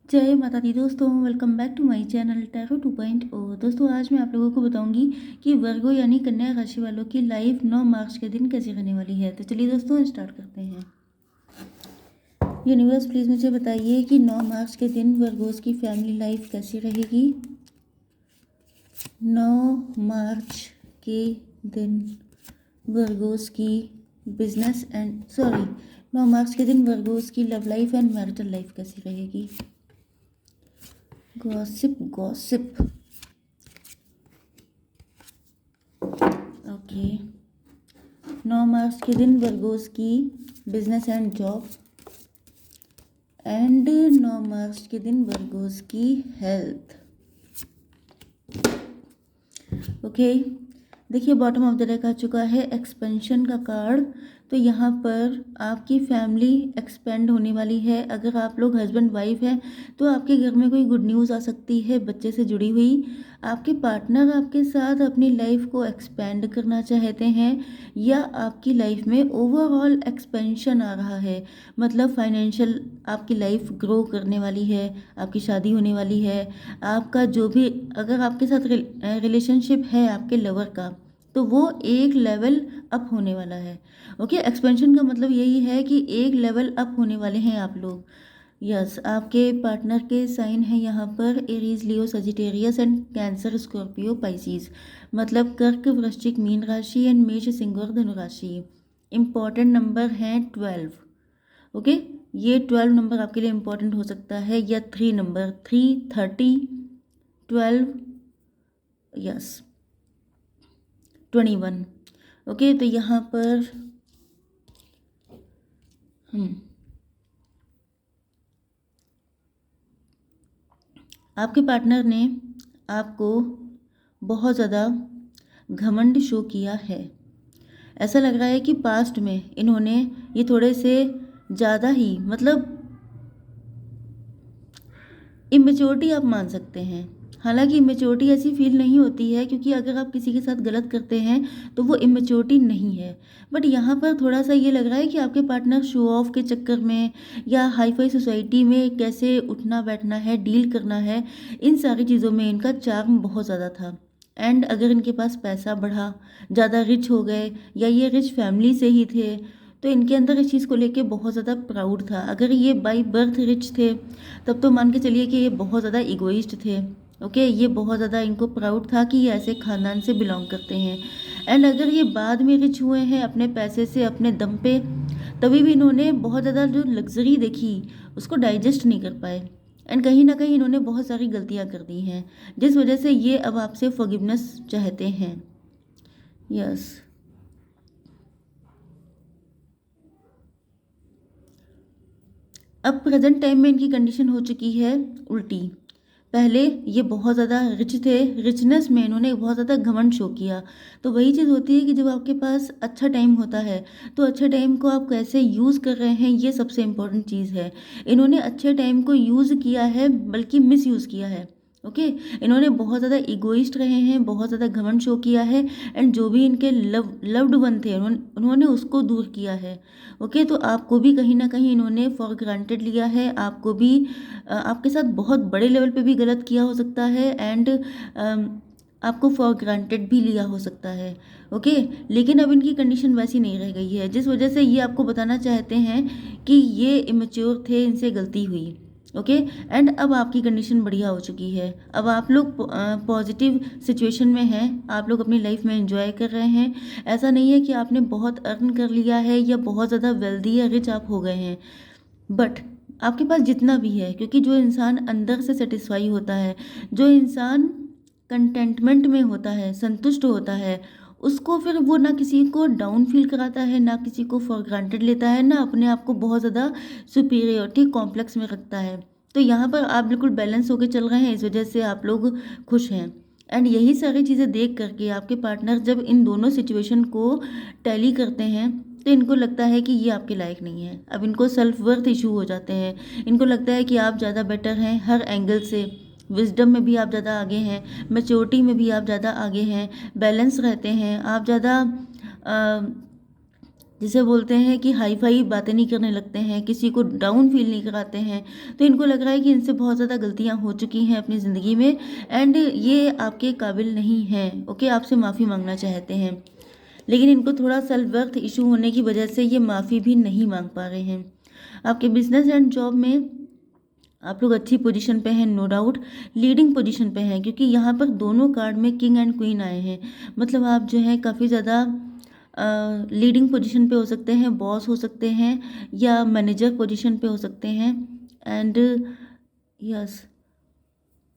जय माता दी दोस्तों, welcome back to my channel tarot 2.0। दोस्तों आज मैं आप लोगों को बताऊंगी कि वर्गो यानी कन्या राशि वालों की लाइफ 9 मार्च के दिन कैसी रहने वाली है। तो चलिए दोस्तों स्टार्ट करते हैं। यूनिवर्स प्लीज़ मुझे बताइए कि 9 मार्च के दिन वर्गोस की फैमिली लाइफ कैसी रहेगी। 9 मार्च के दिन वर्गोस की बिजनेस एंड 9 मार्च के दिन वर्गोस की love life and marital life कैसी रहेगी। Gossip okay. 9 मार्च के दिन वर्गोस की बिजनेस एंड जॉब एंड 9 मार्च के दिन वर्गोस की हेल्थ। ओके देखिए बॉटम ऑफ द डेक आ चुका है एक्सपेंशन का कार्ड। तो यहाँ पर आपकी फैमिली एक्सपेंड होने वाली है। अगर आप लोग हस्बैंड वाइफ हैं तो आपके घर में कोई गुड न्यूज़ आ सकती है बच्चे से जुड़ी हुई। आपके पार्टनर आपके साथ अपनी लाइफ को एक्सपेंड करना चाहते हैं या आपकी लाइफ में ओवरऑल एक्सपेंशन आ रहा है, मतलब फाइनेंशियल आपकी लाइफ ग्रो करने वाली है, आपकी शादी होने वाली है। आपका जो भी अगर आपके साथ रिलेशनशिप है आपके लवर का तो वो एक लेवल अप होने वाला है। ओके एक्सपेंशन का मतलब यही है कि एक लेवल अप होने वाले हैं आप लोग। यस आपके पार्टनर के साइन है यहाँ पर Aries, Leo, Sagittarius and cancer, Scorpio, Pisces, मतलब कर्क, वृश्चिक, मीन राशि एंड मेष, सिंह और धनु राशि। इम्पॉर्टेंट नंबर हैं 12। ओके ये 12 नंबर आपके लिए इम्पॉर्टेंट हो सकता है या 3 नंबर 3, 30, 12, यस 21। ओके तो यहाँ पर आपके पार्टनर ने आपको बहुत ज़्यादा घमंड शो किया है। ऐसा लग रहा है कि पास्ट में इन्होंने ये थोड़े से ज़्यादा ही, मतलब इमेच्योरिटी आप मान सकते हैं। हालांकि इमेच्योरिटी ऐसी फील नहीं होती है क्योंकि अगर आप किसी के साथ गलत करते हैं तो वो इमेच्योरिटी नहीं है। बट यहाँ पर थोड़ा सा ये लग रहा है कि आपके पार्टनर शो ऑफ के चक्कर में या हाई फाई सोसाइटी में कैसे उठना बैठना है, डील करना है, इन सारी चीज़ों में इनका चार्म बहुत ज़्यादा था। एंड अगर इनके पास पैसा बढ़ा, ज़्यादा रिच हो गए या ये रिच फैमिली से ही थे तो इनके अंदर इस चीज़ को लेके बहुत ज़्यादा प्राउड था। अगर ये बाई बर्थ रिच थे तब तो मान के चलिए कि ये बहुत ज़्यादा इगोइस्ट थे। ओके ये बहुत ज़्यादा इनको प्राउड था कि ये ऐसे ख़ानदान से बिलोंग करते हैं। एंड अगर ये बाद में रिच हुए हैं अपने पैसे से, अपने दम पे, तभी भी इन्होंने बहुत ज़्यादा जो लग्जरी देखी उसको डाइजेस्ट नहीं कर पाए। एंड कहीं ना कहीं इन्होंने बहुत सारी गलतियाँ कर दी हैं जिस वजह से ये अब आपसे फॉरगिवनेस चाहते हैं। यस अब प्रेजेंट टाइम में इनकी कंडीशन हो चुकी है उल्टी। पहले ये बहुत ज़्यादा रिच थे, रिचनेस में इन्होंने बहुत ज़्यादा घमंड शो किया। तो वही चीज़ होती है कि जब आपके पास अच्छा टाइम होता है तो अच्छे टाइम को आप कैसे यूज़ कर रहे हैं ये सबसे इम्पोर्टेंट चीज़ है। इन्होंने अच्छे टाइम को यूज़ किया है बल्कि मिस यूज़ किया है। ओके इन्होंने बहुत ज़्यादा इगोइस्ट रहे हैं, बहुत ज़्यादा घमंड शो किया है एंड जो भी इनके लव्ड वन थे उन्होंने उसको दूर किया है। ओके तो आपको भी कहीं ना कहीं इन्होंने फॉर ग्रांटेड लिया है। आपको भी आपके साथ बहुत बड़े लेवल पे भी गलत किया हो सकता है एंड आपको फॉर ग्रांटेड भी लिया हो सकता है। ओके लेकिन अब इनकी कंडीशन वैसी नहीं रह गई है जिस वजह से ये आपको बताना चाहते हैं कि ये इमेच्योर थे, इनसे गलती हुई। ओके एंड अब आपकी कंडीशन बढ़िया हो चुकी है। अब आप लोग पॉजिटिव सिचुएशन में हैं, आप लोग अपनी लाइफ में एंजॉय कर रहे हैं। ऐसा नहीं है कि आपने बहुत अर्न कर लिया है या बहुत ज़्यादा वेल्दी या रिच आप हो गए हैं, बट आपके पास जितना भी है, क्योंकि जो इंसान अंदर से सेटिस्फाई होता है, जो इंसान कंटेंटमेंट में होता है, संतुष्ट होता है, उसको फिर वो ना किसी को डाउन फील कराता है, ना किसी को फॉर ग्रांटेड लेता है, ना अपने आप को बहुत ज़्यादा सुपीरियरिटी कॉम्प्लेक्स में रखता है। तो यहाँ पर आप बिल्कुल बैलेंस होकर चल रहे हैं, इस वजह से आप लोग खुश हैं। एंड यही सारी चीज़ें देख करके आपके पार्टनर जब इन दोनों सिचुएशन को टैली करते हैं तो इनको लगता है कि ये आपके लायक नहीं है। अब इनको सेल्फ वर्थ इशू हो जाते हैं। इनको लगता है कि आप ज़्यादा बेटर हैं हर एंगल से, विजडम में भी आप ज़्यादा आगे हैं, मैच्योरिटी में भी आप ज़्यादा आगे हैं, बैलेंस रहते हैं आप ज़्यादा, जिसे बोलते हैं कि हाई फाई बातें नहीं करने लगते हैं, किसी को डाउन फील नहीं कराते हैं। तो इनको लग रहा है कि इनसे बहुत ज़्यादा गलतियाँ हो चुकी हैं अपनी ज़िंदगी में, एंड ये आपके काबिल नहीं हैं। ओके, आपसे माफ़ी मांगना चाहते हैं, लेकिन इनको थोड़ा सेल्फ वर्थ इशू होने की वजह से ये माफ़ी भी नहीं मांग पा रहे हैं। आपके बिजनेस एंड जॉब में आप लोग अच्छी पोजीशन पे हैं, नो डाउट लीडिंग पोजीशन पे हैं, क्योंकि यहाँ पर दोनों कार्ड में किंग एंड क्वीन आए हैं। मतलब आप जो है काफ़ी ज़्यादा लीडिंग पोजीशन पे हो सकते हैं, बॉस हो सकते हैं, या मैनेजर पोजीशन पे हो सकते हैं। एंड यस,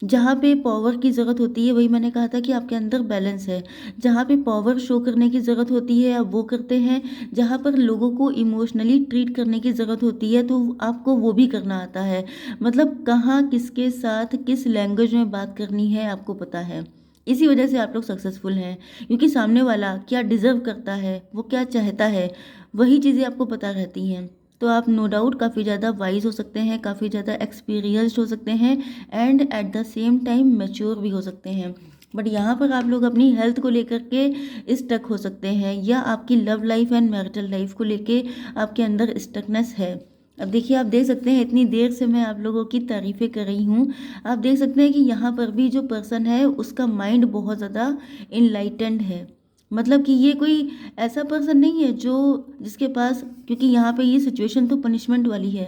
जहाँ पे पावर की ज़रूरत होती है, वही मैंने कहा था कि आपके अंदर बैलेंस है। जहाँ पे पावर शो करने की ज़रूरत होती है आप वो करते हैं, जहाँ पर लोगों को इमोशनली ट्रीट करने की ज़रूरत होती है तो आपको वो भी करना आता है। मतलब कहाँ किसके साथ किस लैंग्वेज में बात करनी है आपको पता है। इसी वजह से आप लोग सक्सेसफुल हैं, क्योंकि सामने वाला क्या डिज़र्व करता है, वो क्या चाहता है, वही चीज़ें आपको पता रहती हैं। तो आप नो डाउट काफ़ी ज़्यादा वाइज हो सकते हैं, काफ़ी ज़्यादा एक्सपीरियंस्ड हो सकते हैं, and at the same time mature भी हो सकते हैं। बट यहाँ पर आप लोग अपनी हेल्थ को लेकर के स्टक हो सकते हैं, या आपकी love life and marital life को लेके आपके अंदर स्टकनेस है। अब देखिए, आप देख सकते हैं इतनी देर से मैं आप लोगों की तारीफ़ें कर रही हूँ। आप देख सकते हैं कि यहाँ पर भी जो पर्सन है उसका माइंड बहुत ज़्यादा इनलाइटेंड है। मतलब कि ये कोई ऐसा पर्सन नहीं है जो जिसके पास, क्योंकि यहाँ पे ये सिचुएशन तो पनिशमेंट वाली है,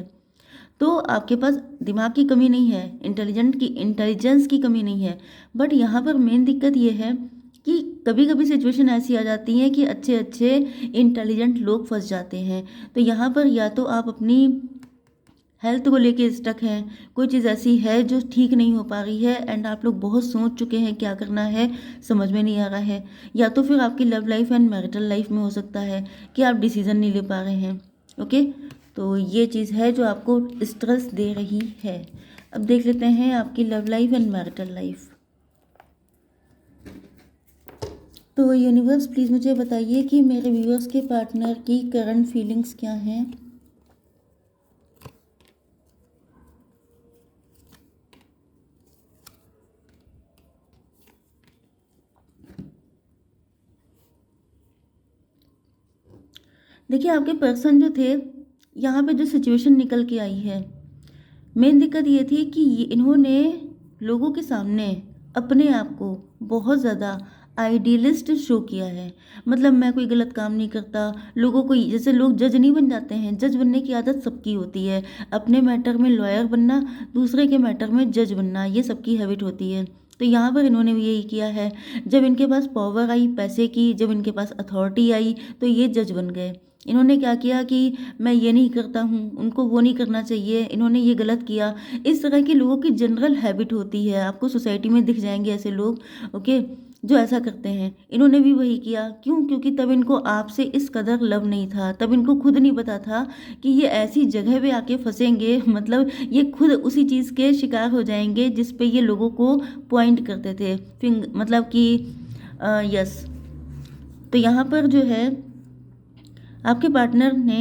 तो आपके पास दिमाग की कमी नहीं है, इंटेलिजेंस की कमी नहीं है। बट यहाँ पर मेन दिक्कत ये है कि कभी कभी सिचुएशन ऐसी आ जाती है कि अच्छे अच्छे इंटेलिजेंट लोग फंस जाते हैं। तो यहाँ पर या तो आप अपनी हेल्थ को लेके स्टक हैं, कोई चीज़ ऐसी है जो ठीक नहीं हो पा रही है, एंड आप लोग बहुत सोच चुके हैं क्या करना है, समझ में नहीं आ रहा है। या तो फिर आपकी love life and marital life में हो सकता है कि आप डिसीज़न नहीं ले पा रहे हैं। ओके, तो ये चीज़ है जो आपको स्ट्रेस दे रही है। अब देख लेते हैं आपकी love life and marital life. तो यूनिवर्स प्लीज़ मुझे बताइए कि मेरे व्यूअर्स के पार्टनर की करंट फीलिंग्स क्या हैं। देखिए, आपके पर्सन जो थे, यहाँ पे जो सिचुएशन निकल के आई है, मेन दिक्कत ये थी कि इन्होंने लोगों के सामने अपने आप को बहुत ज़्यादा आइडियलिस्ट शो किया है। मतलब मैं कोई गलत काम नहीं करता, लोगों को जैसे लोग जज नहीं बन जाते हैं, जज बनने की आदत सबकी होती है। अपने मैटर में लॉयर बनना, दूसरे के मैटर में जज बनना, ये सबकी हैबिट होती है। तो यहाँ पर इन्होंने भी यही किया है। जब इनके पास पावर आई पैसे की, जब इनके पास अथॉरिटी आई, तो ये जज बन गए। इन्होंने क्या किया कि मैं ये नहीं करता हूँ, उनको वो नहीं करना चाहिए, इन्होंने ये गलत किया। इस तरह के लोगों की जनरल हैबिट होती है, आपको सोसाइटी में दिख जाएंगे ऐसे लोग। ओके, जो ऐसा करते हैं। इन्होंने भी वही किया, क्यों? क्योंकि तब इनको आपसे इस कदर लव नहीं था, तब इनको खुद नहीं पता था कि ये ऐसी जगह पे आके फंसेंगे। मतलब ये खुद उसी चीज़ के शिकार हो जाएंगे जिस पे ये लोगों को पॉइंट करते थे, मतलब कि यस। तो यहाँ पर जो है आपके पार्टनर ने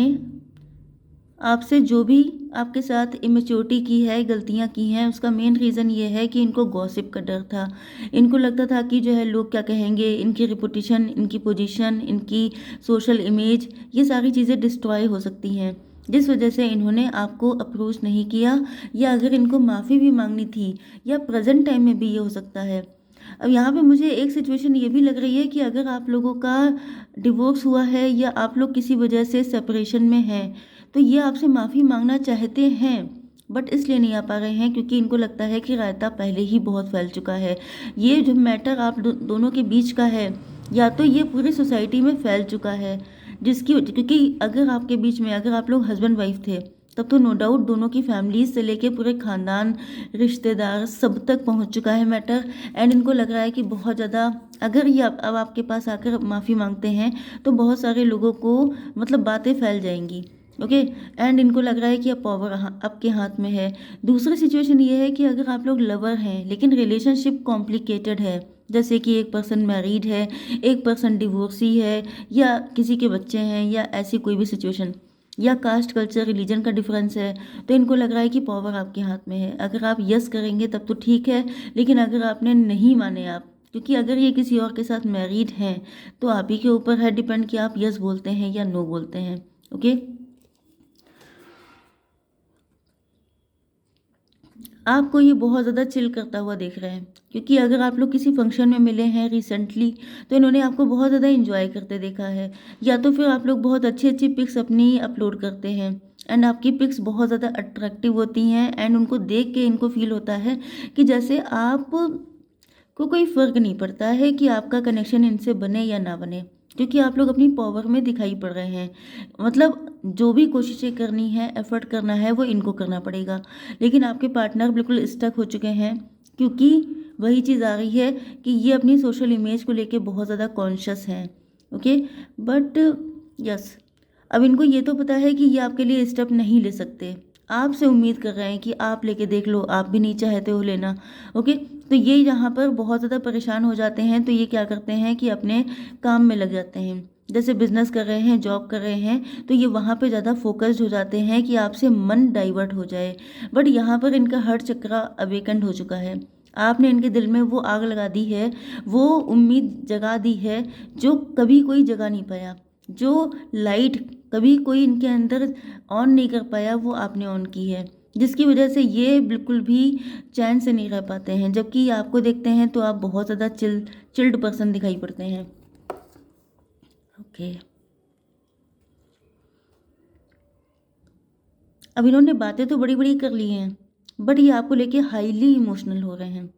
आपसे जो भी आपके साथ इमेच्योरिटी की है, गलतियां की हैं, उसका मेन रीज़न ये है कि इनको गॉसिप का डर था। इनको लगता था कि जो है लोग क्या कहेंगे, इनकी रिपुटेशन, इनकी पोजीशन, इनकी सोशल इमेज, ये सारी चीज़ें डिस्ट्रॉय हो सकती हैं, जिस वजह से इन्होंने आपको अप्रोच नहीं किया। या अगर इनको माफ़ी भी मांगनी थी, या प्रेजेंट टाइम में भी ये हो सकता है। अब यहाँ पे मुझे एक सिचुएशन ये भी लग रही है कि अगर आप लोगों का डिवोर्स हुआ है, या आप लोग किसी वजह से सेपरेशन में हैं, तो ये आपसे माफ़ी मांगना चाहते हैं, बट इसलिए नहीं आ पा रहे हैं क्योंकि इनको लगता है कि रायता पहले ही बहुत फैल चुका है। ये जो मैटर आप दोनों के बीच का है, या तो ये पूरी सोसाइटी में फैल चुका है, क्योंकि अगर आपके बीच में, अगर आप लोग हस्बैंड वाइफ थे, तब तो नो डाउट दोनों की फैमिलीज से लेके पूरे खानदान, रिश्तेदार, सब तक पहुंच चुका है मैटर। एंड इनको लग रहा है कि बहुत ज़्यादा, अगर ये अब आपके पास आकर माफ़ी मांगते हैं तो बहुत सारे लोगों को मतलब बातें फैल जाएंगी। ओके, एंड इनको लग रहा है कि अब पावर आपके हाथ में है। दूसरी सिचुएशन ये है कि अगर आप लोग लवर हैं लेकिन रिलेशनशिप कॉम्प्लिकेटेड है, जैसे कि एक पर्सन मैरिड है, एक पर्सन डिवोर्सी है, या किसी के बच्चे हैं, या ऐसी कोई भी सिचुएशन, या कास्ट, कल्चर, रिलीजन का डिफरेंस है, तो इनको लग रहा है कि पावर आपके हाथ में है। अगर आप यस करेंगे तब तो ठीक है, लेकिन अगर आपने नहीं माने, आप क्योंकि अगर ये किसी और के साथ मैरिड हैं तो आप ही के ऊपर है डिपेंड कि आप यस बोलते हैं या नो बोलते हैं। ओके, आपको ये बहुत ज़्यादा चिल करता हुआ देख रहे हैं, क्योंकि अगर आप लोग किसी फंक्शन में मिले हैं रिसेंटली तो इन्होंने आपको बहुत ज़्यादा एंजॉय करते देखा है, या तो फिर आप लोग बहुत अच्छी अच्छी पिक्स अपनी अपलोड करते हैं एंड आपकी पिक्स बहुत ज़्यादा अट्रैक्टिव होती हैं एंड उनको देख के इनको फील होता है कि जैसे आप को कोई फ़र्क नहीं पड़ता है कि आपका कनेक्शन इनसे बने या ना बने, क्योंकि आप लोग अपनी पावर में दिखाई पड़ रहे हैं। मतलब जो भी कोशिशें करनी है, एफ़र्ट करना है, वो इनको करना पड़ेगा। लेकिन आपके पार्टनर बिल्कुल स्टक हो चुके हैं, क्योंकि वही चीज़ आ रही है कि ये अपनी सोशल इमेज को लेके बहुत ज़्यादा कॉन्शियस हैं। ओके, बट यस, अब इनको ये तो पता है कि ये आपके लिए स्टेप नहीं ले सकते। आपसे उम्मीद कर रहे हैं कि आप लेके देख लो, आप भी नहीं चाहते हो लेना। ओके, तो ये यहाँ पर बहुत ज़्यादा परेशान हो जाते हैं, तो ये क्या करते हैं कि अपने काम में लग जाते हैं। जैसे बिज़नेस कर रहे हैं, जॉब कर रहे हैं, तो ये वहाँ पे ज़्यादा फोकस्ड हो जाते हैं कि आपसे मन डाइवर्ट हो जाए। बट यहाँ पर इनका हर चक्रा अवेकन्ड हो चुका है। आपने इनके दिल में वो आग लगा दी है, वो उम्मीद जगा दी है जो कभी कोई जगा नहीं पाया। जो लाइट कभी कोई इनके अंदर ऑन नहीं कर पाया, वो आपने ऑन की है, जिसकी वजह से ये बिल्कुल भी चैन से नहीं रह पाते हैं। जबकि आपको देखते हैं तो आप बहुत ज़्यादा चिल्ड पर्सन दिखाई पड़ते हैं। ओके, अब इन्होंने बातें तो बड़ी बड़ी कर ली हैं, बट ये आपको लेके हाईली इमोशनल हो रहे हैं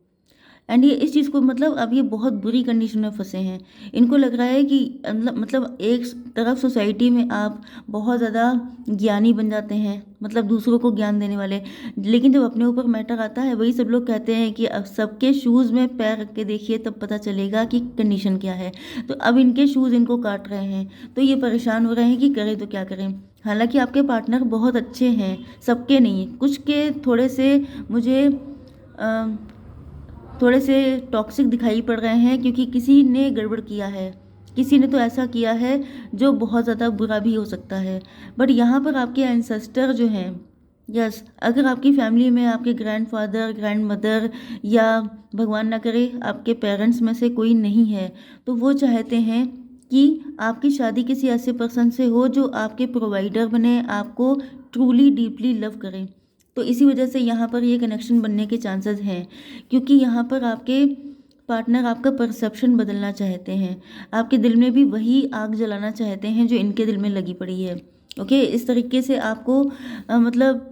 एंड ये इस चीज़ को मतलब अब ये बहुत बुरी कंडीशन में फंसे हैं। इनको लग रहा है कि मतलब एक तरफ सोसाइटी में आप बहुत ज़्यादा ज्ञानी बन जाते हैं, मतलब दूसरों को ज्ञान देने वाले, लेकिन जब अपने ऊपर मैटर आता है वही सब लोग कहते हैं कि अब सबके शूज़ में पैर रख के देखिए तब पता चलेगा कि कंडीशन क्या है। तो अब इनके शूज़ इनको काट रहे हैं, तो ये परेशान हो रहे हैं कि करें तो क्या करें। हालांकि आपके पार्टनर बहुत अच्छे हैं, सबके नहीं, कुछ के थोड़े से मुझे थोड़े से टॉक्सिक दिखाई पड़ रहे हैं, क्योंकि किसी ने गड़बड़ किया है, किसी ने तो ऐसा किया है जो बहुत ज़्यादा बुरा भी हो सकता है। बट यहाँ पर आपके एंसेस्टर जो हैं, यस, अगर आपकी फैमिली में आपके ग्रैंडफादर, ग्रैंडमदर या भगवान ना करे आपके पेरेंट्स में से कोई नहीं है, तो वो चाहते हैं कि आपकी शादी किसी ऐसे पर्सन से हो जो आपके प्रोवाइडर बने, आपको ट्रूली डीपली लव करें। तो इसी वजह से यहाँ पर ये कनेक्शन बनने के चांसेस हैं, क्योंकि यहाँ पर आपके पार्टनर आपका परसेप्शन बदलना चाहते हैं, आपके दिल में भी वही आग जलाना चाहते हैं जो इनके दिल में लगी पड़ी है। ओके, इस तरीके से आपको मतलब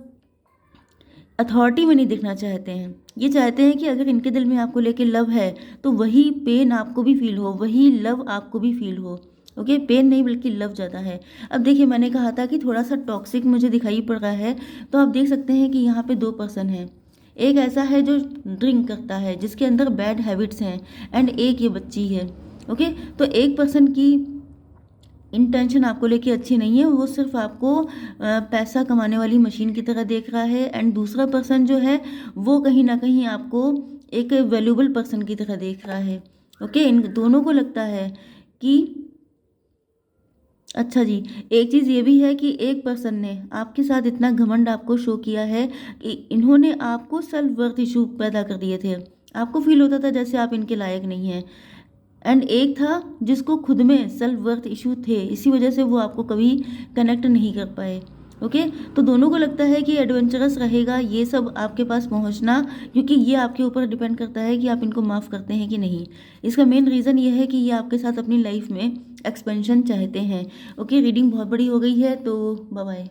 अथॉरिटी में नहीं दिखना चाहते हैं। ये चाहते हैं कि अगर इनके दिल में आपको लेके लव है तो वही पेन आपको भी फील हो, वही लव आपको भी फील हो। ओके, पेन नहीं बल्कि लव ज़्यादा है। अब देखिए, मैंने कहा था कि थोड़ा सा टॉक्सिक मुझे दिखाई पड़ रहा है, तो आप देख सकते हैं कि यहाँ पे दो पर्सन हैं। एक ऐसा है जो ड्रिंक करता है, जिसके अंदर बैड हैबिट्स हैं, एंड एक ये बच्ची है। ओके, तो एक पर्सन की इंटेंशन आपको लेके अच्छी नहीं है, वो सिर्फ आपको पैसा कमाने वाली मशीन की तरह देख रहा है, एंड दूसरा पर्सन जो है वो कहीं ना कहीं आपको एक वैल्यूबल पर्सन की तरह देख रहा है। ओके, इन दोनों को लगता है कि अच्छा जी, एक चीज़ ये भी है कि एक पर्सन ने आपके साथ इतना घमंड आपको शो किया है कि इन्होंने आपको सेल्फ वर्थ इशू पैदा कर दिए थे। आपको फील होता था जैसे आप इनके लायक नहीं हैं, एंड एक था जिसको खुद में सेल्फ वर्थ इशू थे, इसी वजह से वो आपको कभी कनेक्ट नहीं कर पाए। ओके, तो दोनों को लगता है कि एडवेंचरस रहेगा ये सब आपके पास पहुंचना, क्योंकि ये आपके ऊपर डिपेंड करता है कि आप इनको माफ़ करते हैं कि नहीं। इसका मेन रीज़न ये है कि ये आपके साथ अपनी लाइफ में एक्सपेंशन चाहते हैं। ओके, रीडिंग बहुत बड़ी हो गई है, तो बाय बाय।